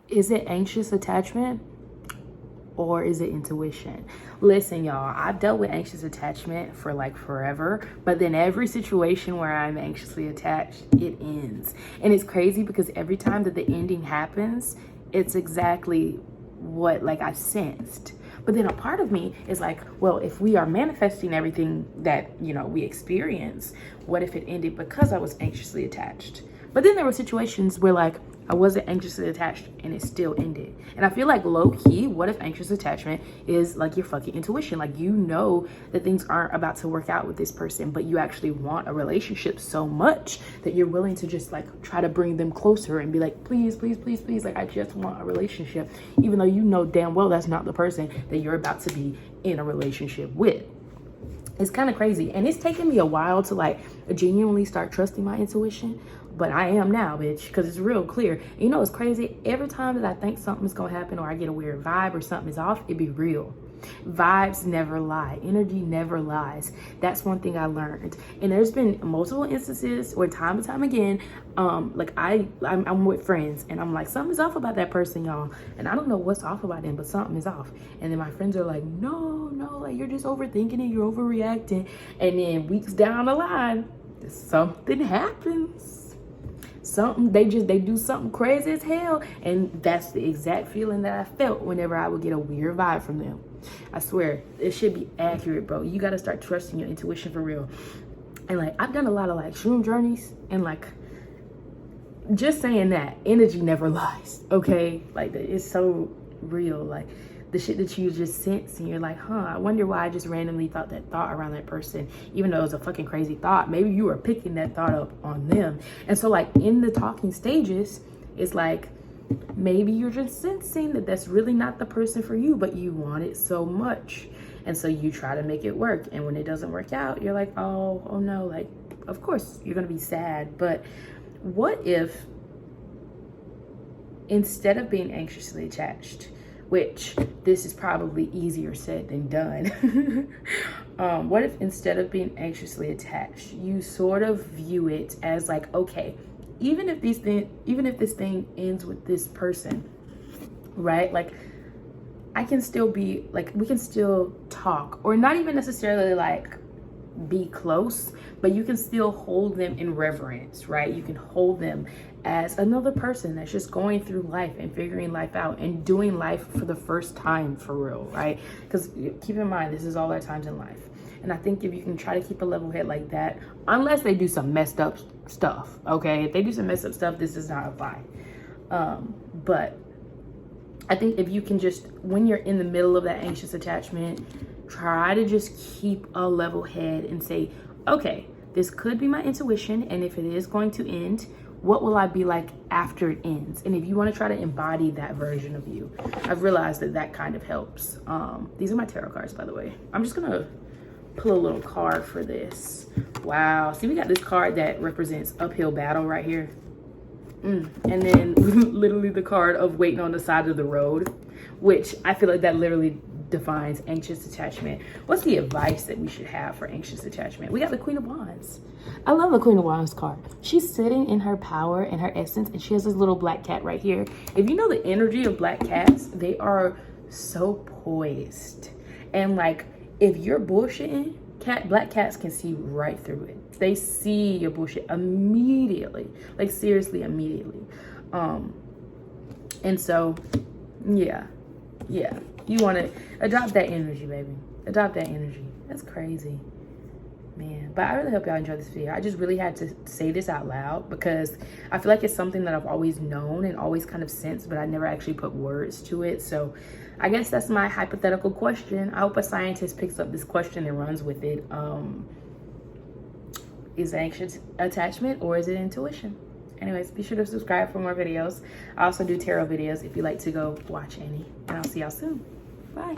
Is it anxious attachment or is it intuition? Listen, y'all, I've dealt with anxious attachment for like forever, but then every situation where I'm anxiously attached, it ends. And it's crazy because every time that the ending happens, it's exactly what like I sensed. But then a part of me is like, well, if we are manifesting everything that, you know, we experience, what if it ended because I was anxiously attached? But then there were situations where like I wasn't anxiously attached and it still ended. And I feel like low key, what if anxious attachment is like your fucking intuition? Like, you know that things aren't about to work out with this person, but you actually want a relationship so much that you're willing to just like try to bring them closer and be like, please, please, please, please. Like, I just want a relationship, even though you know damn well that's not the person that you're about to be in a relationship with. It's kind of crazy. And it's taken me a while to like genuinely start trusting my intuition. But I am now, bitch, because it's real clear. You know, it's crazy. Every time that I think something's going to happen or I get a weird vibe or something is off, it be real. Vibes never lie. Energy never lies. That's one thing I learned. And there's been multiple instances where time and time again, like I'm with friends and I'm like, something's off about that person, y'all. And I don't know what's off about them, but something is off. And then my friends are like, no, like you're just overthinking it. You're overreacting. And then weeks down the line, something happens. They do something crazy as hell, and that's the exact feeling that I felt whenever I would get a weird vibe from them. I swear, it should be accurate, bro. You got to start trusting your intuition for real. And like, I've done a lot of like shroom journeys, and like, just saying that energy never lies, okay? Like, it's so real. Like, the shit that you just sense and you're like, I wonder why I just randomly thought that thought around that person, even though it was a fucking crazy thought. Maybe you were picking that thought up on them. And so like in the talking stages, it's like, maybe you're just sensing that that's really not the person for you, but you want it so much. And so you try to make it work. And when it doesn't work out, you're like, oh no, like, of course you're going to be sad. But what if instead of being anxiously attached, which this is probably easier said than done. What if instead of being anxiously attached, you sort of view it as like, okay, even if this thing ends with this person, right? Like, I can still be like, we can still talk, or not even necessarily like be close, but you can still hold them in reverence, right? You can hold them as another person that's just going through life and figuring life out and doing life for the first time for real, right? Because keep in mind, this is all our times in life. And I think if you can try to keep a level head like that, unless they do some messed up stuff, okay? If they do some messed up stuff, this does not apply. But I think if you can just, when you're in the middle of that anxious attachment, try to just keep a level head and say, okay, this could be my intuition. And if it is going to end, what will I be like after it ends? And if you want to try to embody that version of you, I've realized that kind of helps. These are my tarot cards, by the way. I'm just going to pull a little card for this. Wow. See, we got this card that represents uphill battle right here. And then literally the card of waiting on the side of the road, which I feel like that literally defines anxious attachment. What's the advice that we should have for anxious attachment? We got the Queen of Wands. I love the Queen of Wands card. She's sitting in her power and her essence, and she has this little black cat right here. If you know the energy of black cats, they are so poised. And like, if you're bullshitting, black cats can see right through it. They see your bullshit immediately, like seriously immediately. And so yeah, you want to adopt that energy, baby. Adopt that energy. That's crazy, man. But I really hope y'all enjoyed this video. I just really had to say this out loud because I feel like it's something that I've always known and always kind of sensed, but I never actually put words to it. So I guess that's my hypothetical question. I hope a scientist picks up this question and runs with it. Is it anxious attachment or is it intuition? Anyways, be sure to subscribe for more videos. I also do tarot videos if you like to go watch any. And I'll see y'all soon. Bye.